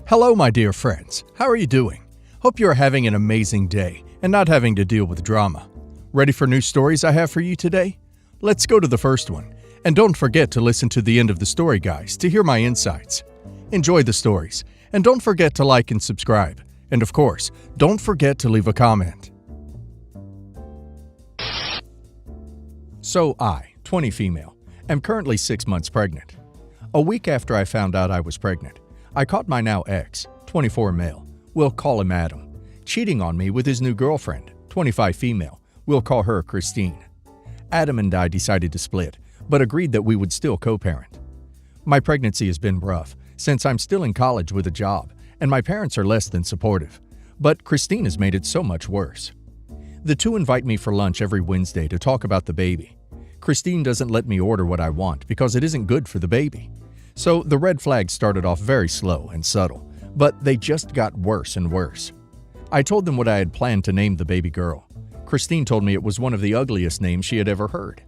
Hello, my dear friends. How are you doing? Hope you are having an amazing day and not having to deal with drama. Ready for new stories I have for you today? Let's go to the first one. And don't forget to listen to the end of the story, guys, to hear my insights. Enjoy the stories. And don't forget to like and subscribe. And of course, don't forget to leave a comment. So I, 20 female, am currently 6 months pregnant. A week after I found out I was pregnant, I caught my now ex, 24 male, we'll call him Adam, cheating on me with his new girlfriend, 25 female, we'll call her Christine. Adam and I decided to split, but agreed that we would still co-parent. My pregnancy has been rough, since I'm still in college with a job, and my parents are less than supportive. But Christine has made it so much worse. The two invite me for lunch every Wednesday to talk about the baby. Christine doesn't let me order what I want because it isn't good for the baby. So the red flags started off very slow and subtle, but they just got worse and worse. I told them what I had planned to name the baby girl. Christine told me it was one of the ugliest names she had ever heard.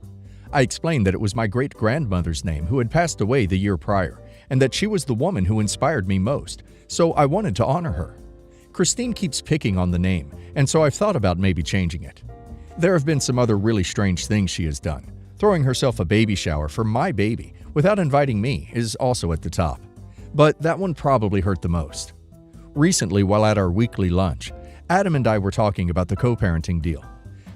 I explained that it was my great-grandmother's name who had passed away the year prior, and that she was the woman who inspired me most, so I wanted to honor her. Christine keeps picking on the name, and so I've thought about maybe changing it. There have been some other really strange things she has done. Throwing herself a baby shower for my baby without inviting me is also at the top. But that one probably hurt the most. Recently, while at our weekly lunch, Adam and I were talking about the co-parenting deal.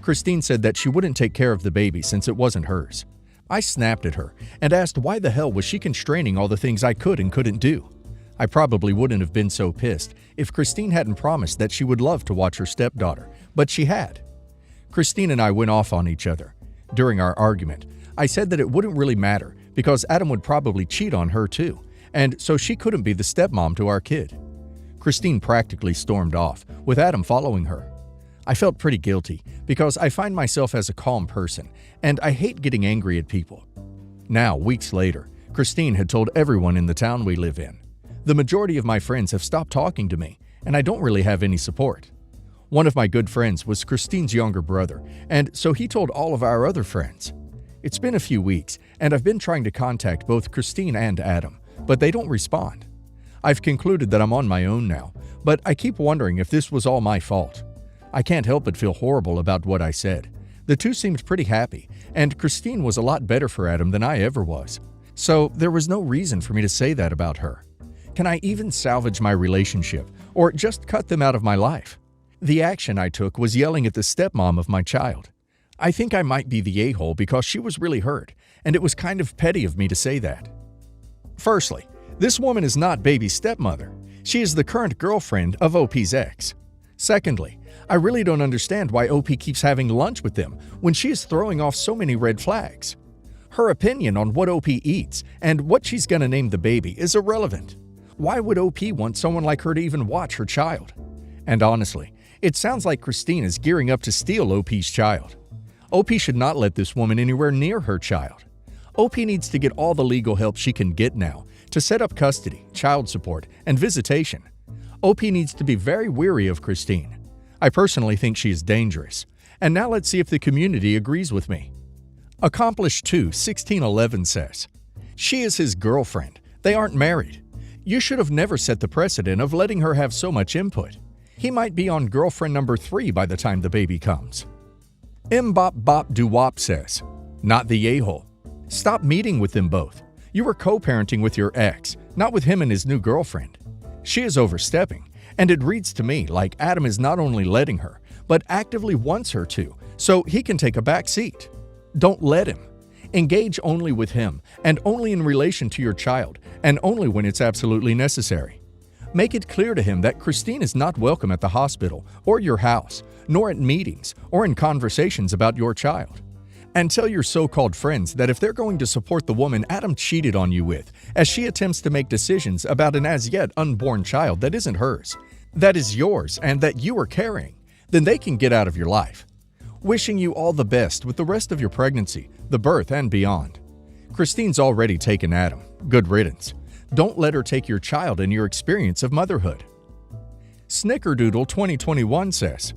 Christine said that she wouldn't take care of the baby since it wasn't hers. I snapped at her and asked why the hell was she constraining all the things I could and couldn't do. I probably wouldn't have been so pissed if Christine hadn't promised that she would love to watch her stepdaughter, but she had. Christine and I went off on each other. During our argument, I said that it wouldn't really matter because Adam would probably cheat on her too, and so she couldn't be the stepmom to our kid. Christine practically stormed off, with Adam following her. I felt pretty guilty because I find myself as a calm person, and I hate getting angry at people. Now, weeks later, Christine had told everyone in the town we live in. The majority of my friends have stopped talking to me, and I don't really have any support. One of my good friends was Christine's younger brother, and so he told all of our other friends. It's been a few weeks, and I've been trying to contact both Christine and Adam, but they don't respond. I've concluded that I'm on my own now, but I keep wondering if this was all my fault. I can't help but feel horrible about what I said. The two seemed pretty happy, and Christine was a lot better for Adam than I ever was. So there was no reason for me to say that about her. Can I even salvage my relationship, or just cut them out of my life? The action I took was yelling at the stepmom of my child. I think I might be the a-hole because she was really hurt, and it was kind of petty of me to say that. Firstly, this woman is not baby's stepmother. She is the current girlfriend of OP's ex. Secondly, I really don't understand why OP keeps having lunch with them when she is throwing off so many red flags. Her opinion on what OP eats and what she's gonna name the baby is irrelevant. Why would OP want someone like her to even watch her child? And honestly, it sounds like Christine is gearing up to steal OP's child. OP should not let this woman anywhere near her child. OP needs to get all the legal help she can get now to set up custody, child support, and visitation. OP needs to be very wary of Christine. I personally think she is dangerous. And now let's see if the community agrees with me. Accomplished 2, 1611 says, "She is his girlfriend. They aren't married. You should have never set the precedent of letting her have so much input. He might be on girlfriend number 3 by the time the baby comes." Mbop says, "Not the a-hole. Stop meeting with them both. You were co-parenting with your ex, not with him and his new girlfriend. She is overstepping, and it reads to me like Adam is not only letting her, but actively wants her to, so he can take a back seat. Don't let him. Engage only with him, and only in relation to your child, and only when it's absolutely necessary. Make it clear to him that Christine is not welcome at the hospital or your house, nor at meetings or in conversations about your child. And tell your so-called friends that if they're going to support the woman Adam cheated on you with, as she attempts to make decisions about an as-yet unborn child that isn't hers, that is yours and that you are carrying, then they can get out of your life. Wishing you all the best with the rest of your pregnancy, the birth, and beyond. Christine's already taken Adam. Good riddance. Don't let her take your child and your experience of motherhood." Snickerdoodle 2021 says,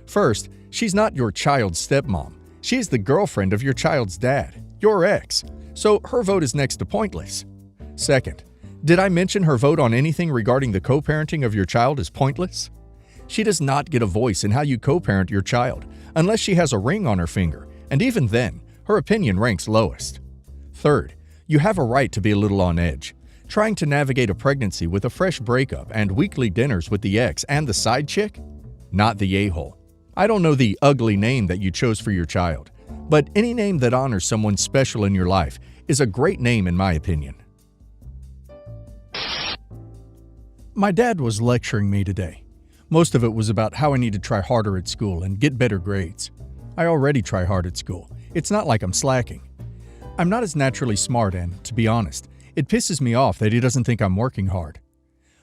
"First, she's not your child's stepmom. She's the girlfriend of your child's dad, your ex, so her vote is next to pointless. Second, Did I mention her vote on anything regarding the co-parenting of your child is pointless? She does not get a voice in how you co-parent your child unless she has a ring on her finger, and even then, her opinion ranks lowest. Third, you have a right to be a little on edge. Trying to navigate a pregnancy with a fresh breakup and weekly dinners with the ex and the side chick? Not the a-hole. I don't know the ugly name that you chose for your child, but any name that honors someone special in your life is a great name in my opinion. My dad was lecturing me today. Most of it was about how I need to try harder at school and get better grades. I already try hard at school. It's not like I'm slacking. I'm not as naturally smart and, to be honest, it pisses me off that he doesn't think I'm working hard.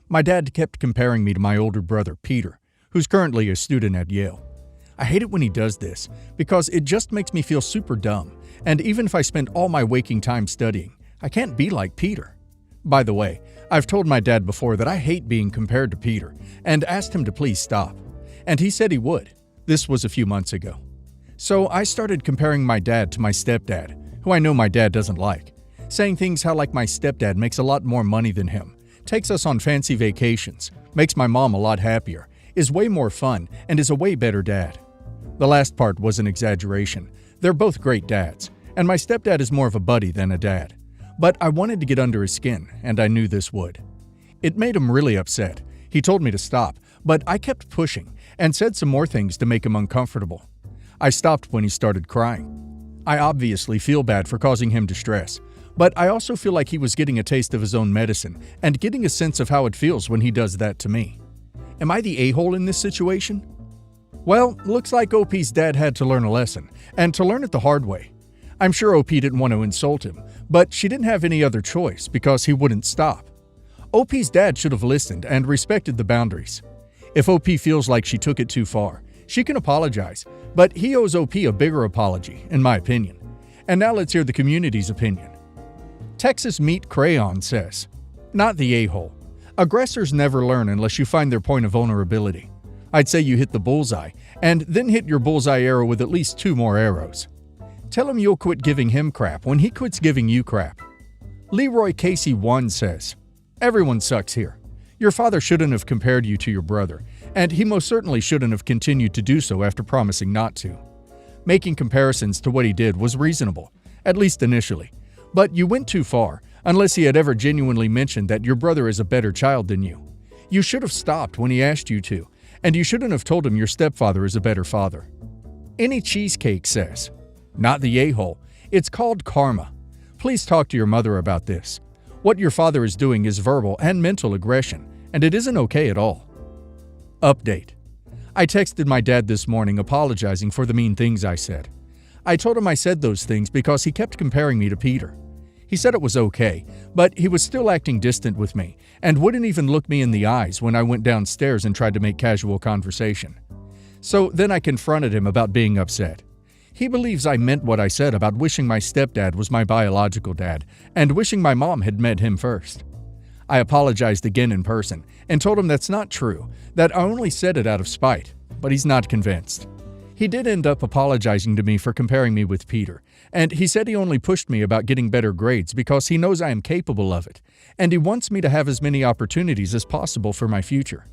My dad kept comparing me to my older brother, Peter, who's currently a student at Yale. I hate it when he does this because it just makes me feel super dumb, and even if I spend all my waking time studying, I can't be like Peter. By the way, I've told my dad before that I hate being compared to Peter and asked him to please stop, and he said he would. This was a few months ago. So I started comparing my dad to my stepdad, who I know my dad doesn't like, saying things how like my stepdad makes a lot more money than him, takes us on fancy vacations, makes my mom a lot happier, is way more fun, and is a way better dad. The last part was an exaggeration. They're both great dads, and my stepdad is more of a buddy than a dad. But I wanted to get under his skin, and I knew this would. It made him really upset. He told me to stop, but I kept pushing and said some more things to make him uncomfortable. I stopped when he started crying. I obviously feel bad for causing him distress, but I also feel like he was getting a taste of his own medicine and getting a sense of how it feels when he does that to me. Am I the a-hole in this situation? Well, looks like OP's dad had to learn a lesson, and to learn it the hard way. I'm sure OP didn't want to insult him, but she didn't have any other choice because he wouldn't stop. OP's dad should have listened and respected the boundaries. If OP feels like she took it too far, she can apologize, but he owes OP a bigger apology, in my opinion. And now let's hear the community's opinion. Texas Meat Crayon says, not the a-hole. Aggressors never learn unless you find their point of vulnerability. I'd say you hit the bullseye, and then hit your bullseye arrow with at least 2 more arrows. Tell him you'll quit giving him crap when he quits giving you crap. Leroy Casey 1 says, everyone sucks here. Your father shouldn't have compared you to your brother, and he most certainly shouldn't have continued to do so after promising not to. Making comparisons to what he did was reasonable, at least initially, but you went too far unless he had ever genuinely mentioned that your brother is a better child than you. You should have stopped when he asked you to, and you shouldn't have told him your stepfather is a better father. Any Cheesecake says, not the a-hole. It's called karma. Please talk to your mother about this. What your father is doing is verbal and mental aggression, and it isn't okay at all. Update. I texted my dad this morning apologizing for the mean things I said. I told him I said those things because he kept comparing me to Peter. He said it was okay, but he was still acting distant with me and wouldn't even look me in the eyes when I went downstairs and tried to make casual conversation. So then I confronted him about being upset. He believes I meant what I said about wishing my stepdad was my biological dad and wishing my mom had met him first. I apologized again in person and told him that's not true, that I only said it out of spite, but he's not convinced. He did end up apologizing to me for comparing me with Peter, and he said he only pushed me about getting better grades because he knows I am capable of it, and he wants me to have as many opportunities as possible for my future.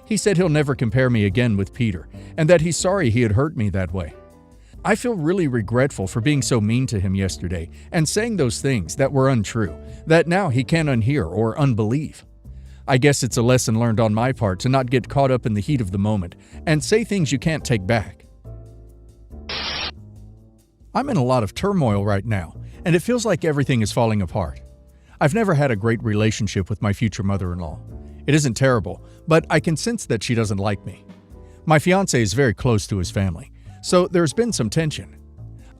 He said he'll never compare me again with Peter, and that he's sorry he had hurt me that way. I feel really regretful for being so mean to him yesterday and saying those things that were untrue, that now he can't unhear or unbelieve. I guess it's a lesson learned on my part to not get caught up in the heat of the moment and say things you can't take back. I'm in a lot of turmoil right now, and it feels like everything is falling apart. I've never had a great relationship with my future mother-in-law. It isn't terrible, but I can sense that she doesn't like me. My fiancé is very close to his family, so there's been some tension.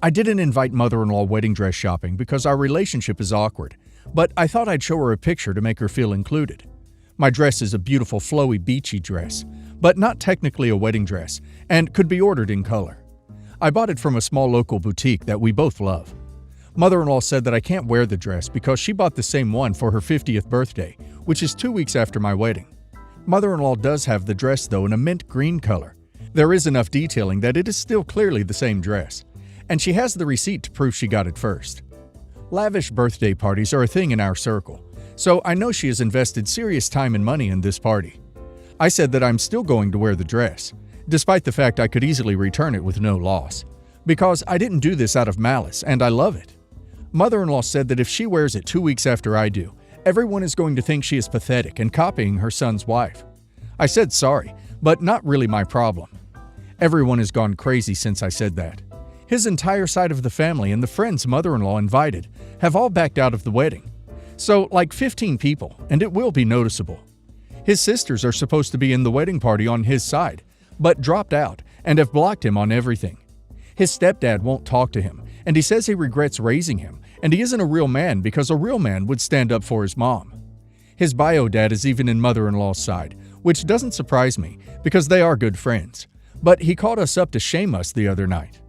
I didn't invite mother-in-law wedding dress shopping because our relationship is awkward, but I thought I'd show her a picture to make her feel included. My dress is a beautiful flowy beachy dress, but not technically a wedding dress, and could be ordered in color. I bought it from a small local boutique that we both love. Mother-in-law said that I can't wear the dress because she bought the same one for her 50th birthday, which is 2 weeks after my wedding. Mother-in-law does have the dress though in a mint green color. There is enough detailing that it is still clearly the same dress, and she has the receipt to prove she got it first. Lavish birthday parties are a thing in our circle, so I know she has invested serious time and money in this party. I said that I'm still going to wear the dress, despite the fact I could easily return it with no loss, because I didn't do this out of malice and I love it. Mother-in-law said that if she wears it 2 weeks after I do, everyone is going to think she is pathetic and copying her son's wife. I said sorry, but not really my problem. Everyone has gone crazy since I said that. His entire side of the family and the friends mother-in-law invited have all backed out of the wedding. So, like 15 people, and it will be noticeable. His sisters are supposed to be in the wedding party on his side, but dropped out and have blocked him on everything. His stepdad won't talk to him, and he says he regrets raising him, and he isn't a real man because a real man would stand up for his mom. His bio dad is even in mother-in-law's side, which doesn't surprise me because they are good friends, but he called us up to shame us the other night.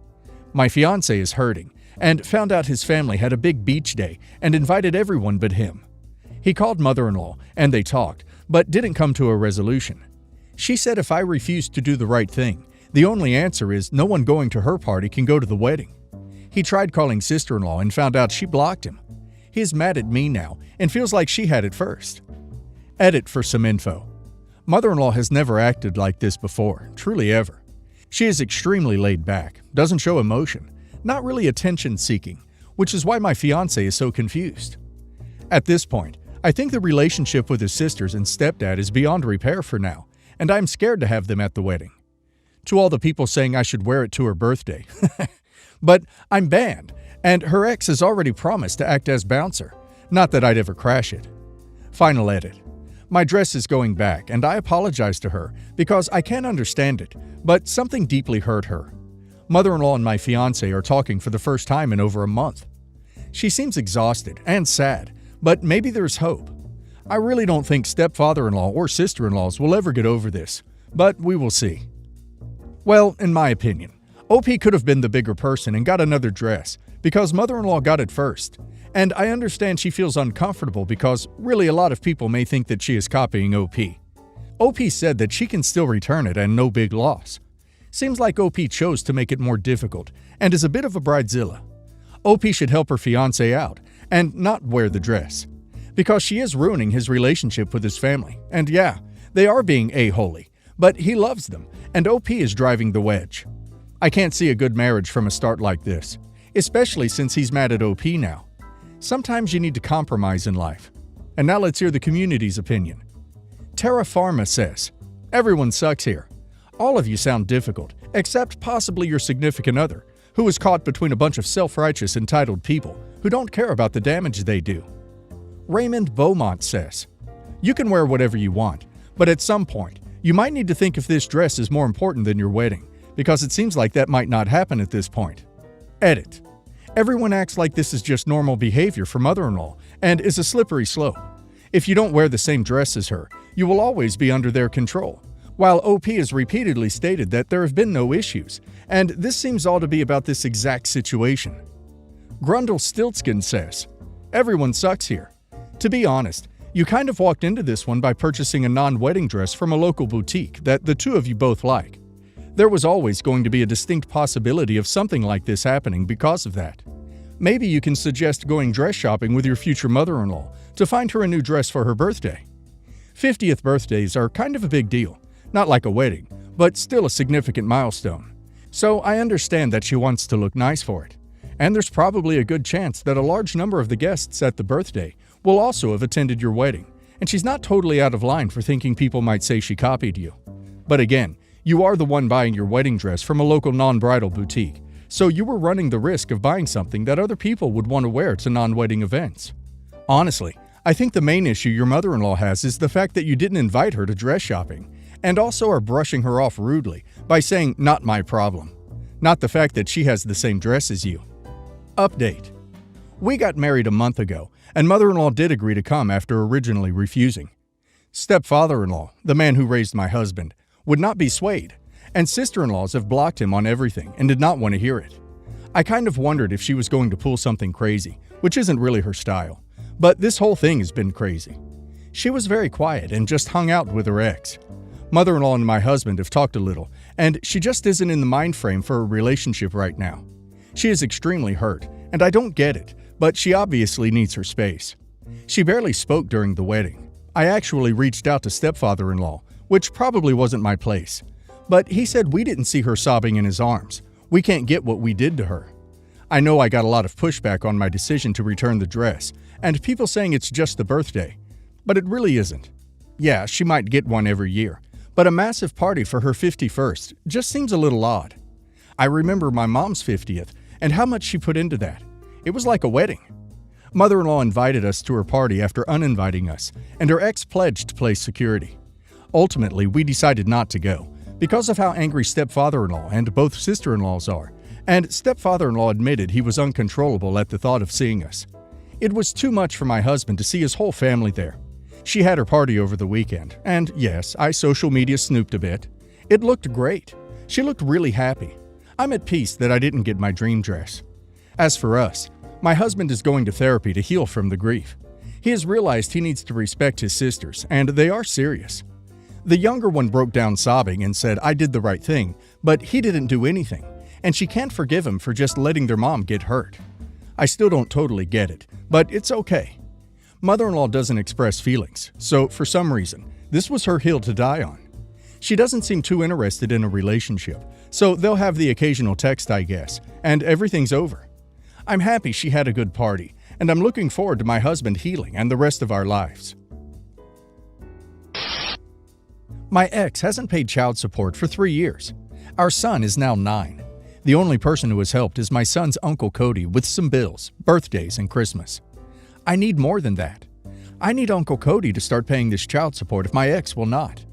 My fiancé is hurting, and found out his family had a big beach day and invited everyone but him. He called mother-in-law, and they talked, but didn't come to a resolution. She said if I refuse to do the right thing, the only answer is no one going to her party can go to the wedding. He tried calling sister-in-law and found out she blocked him. He is mad at me now and feels like she had it first. Edit for some info. Mother-in-law has never acted like this before, truly ever. She is extremely laid back, doesn't show emotion, not really attention-seeking, which is why my fiancé is so confused. At this point, I think the relationship with his sisters and stepdad is beyond repair for now, and I'm scared to have them at the wedding. To all the people saying I should wear it to her birthday. But I'm banned, and her ex has already promised to act as bouncer, not that I'd ever crash it. Final edit. My dress is going back, and I apologize to her because I can't understand it, but something deeply hurt her. Mother-in-law and my fiancé are talking for the first time in over a month. She seems exhausted and sad, but maybe there's hope. I really don't think stepfather-in-law or sister-in-laws will ever get over this, but we will see. Well, in my opinion, OP could have been the bigger person and got another dress because mother-in-law got it first. And I understand she feels uncomfortable because really a lot of people may think that she is copying OP. OP said that she can still return it and no big loss. Seems like OP chose to make it more difficult and is a bit of a bridezilla. OP should help her fiancé out and not wear the dress, because she is ruining his relationship with his family. And yeah, they are being a-holy, but he loves them and OP is driving the wedge. I can't see a good marriage from a start like this, especially since he's mad at OP now. Sometimes you need to compromise in life. And now let's hear the community's opinion. Terra Pharma says, everyone sucks here. All of you sound difficult, except possibly your significant other, who is caught between a bunch of self-righteous entitled people who don't care about the damage they do. Raymond Beaumont says, you can wear whatever you want, but at some point, you might need to think if this dress is more important than your wedding, because it seems like that might not happen at this point. Edit. Everyone acts like this is just normal behavior for mother-in-law and is a slippery slope. If you don't wear the same dress as her, you will always be under their control. While OP has repeatedly stated that there have been no issues, and this seems all to be about this exact situation. Grundle Stiltskin says, everyone sucks here. To be honest, you kind of walked into this one by purchasing a non-wedding dress from a local boutique that the two of you both like. There was always going to be a distinct possibility of something like this happening because of that. Maybe you can suggest going dress shopping with your future mother-in-law to find her a new dress for her birthday. 50th birthdays are kind of a big deal, not like a wedding, but still a significant milestone. So I understand that she wants to look nice for it. And there's probably a good chance that a large number of the guests at the birthday will also have attended your wedding, and she's not totally out of line for thinking people might say she copied you. But again, you are the one buying your wedding dress from a local non-bridal boutique, so you were running the risk of buying something that other people would want to wear to non-wedding events. Honestly, I think the main issue your mother-in-law has is the fact that you didn't invite her to dress shopping, and also are brushing her off rudely by saying, not my problem. Not the fact that she has the same dress as you. Update. We got married a month ago, and mother-in-law did agree to come after originally refusing. Stepfather-in-law, the man who raised my husband, would not be swayed, and sister-in-laws have blocked him on everything and did not want to hear it. I kind of wondered if she was going to pull something crazy, which isn't really her style, but this whole thing has been crazy. She was very quiet and just hung out with her ex. Mother-in-law and my husband have talked a little, and she just isn't in the mind frame for a relationship right now. She is extremely hurt, and I don't get it, but she obviously needs her space. She barely spoke during the wedding. I actually reached out to stepfather-in-law, which probably wasn't my place. But he said we didn't see her sobbing in his arms. We can't get what we did to her. I know I got a lot of pushback on my decision to return the dress, and people saying it's just the birthday. But it really isn't. Yeah, she might get one every year, but a massive party for her 51st just seems a little odd. I remember my mom's 50th and how much she put into that. It was like a wedding. Mother-in-law invited us to her party after uninviting us, and her ex pledged to play security. Ultimately, we decided not to go because of how angry stepfather-in-law and both sister-in-laws are, and stepfather-in-law admitted he was uncontrollable at the thought of seeing us. It was too much for my husband to see his whole family there. She had her party over the weekend, and yes, I social media snooped a bit. It looked great. She looked really happy. I'm at peace that I didn't get my dream dress. As for us, my husband is going to therapy to heal from the grief. He has realized he needs to respect his sisters, and they are serious. The younger one broke down sobbing and said I did the right thing, but he didn't do anything, and she can't forgive him for just letting their mom get hurt. I still don't totally get it, but it's okay. Mother-in-law doesn't express feelings, so for some reason, this was her hill to die on. She doesn't seem too interested in a relationship, so they'll have the occasional text, I guess, and everything's over. I'm happy she had a good party, and I'm looking forward to my husband healing and the rest of our lives. My ex hasn't paid child support for 3 years. Our son is now 9. The only person who has helped is my son's Uncle Cody with some bills, birthdays, and Christmas. I need more than that. I need Uncle Cody to start paying this child support if my ex will not.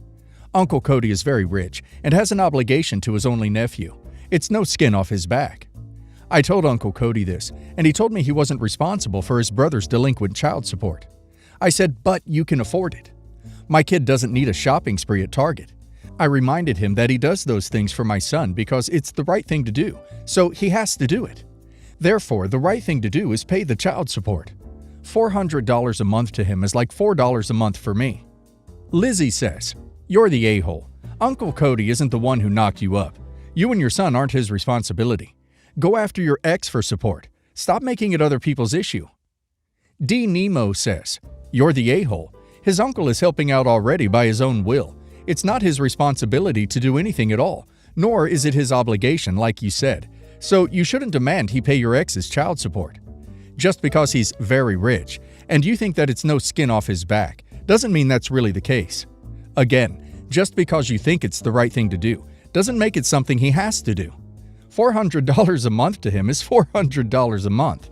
Uncle Cody is very rich and has an obligation to his only nephew. It's no skin off his back. I told Uncle Cody this, and he told me he wasn't responsible for his brother's delinquent child support. I said, but you can afford it. My kid doesn't need a shopping spree at Target. I reminded him that he does those things for my son because it's the right thing to do, so he has to do it. Therefore, the right thing to do is pay the child support. $400 a month to him is like $4 a month for me. Lizzie says, "You're the a-hole. Uncle Cody isn't the one who knocked you up. You and your son aren't his responsibility. Go after your ex for support. Stop making it other people's issue." D. Nemo says, "You're the a-hole. His uncle is helping out already by his own will. It's not his responsibility to do anything at all, nor is it his obligation like you said. So you shouldn't demand he pay your ex's child support. Just because he's very rich, and you think that it's no skin off his back, doesn't mean that's really the case. Again, just because you think it's the right thing to do, doesn't make it something he has to do. $400 a month to him is $400 a month."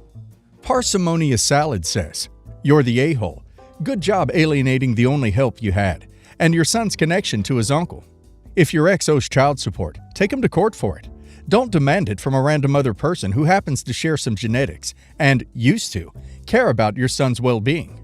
Parsimonious Salad says, "You're the a-hole. Good job alienating the only help you had, and your son's connection to his uncle. If your ex owes child support, take him to court for it. Don't demand it from a random other person who happens to share some genetics and used to care about your son's well-being.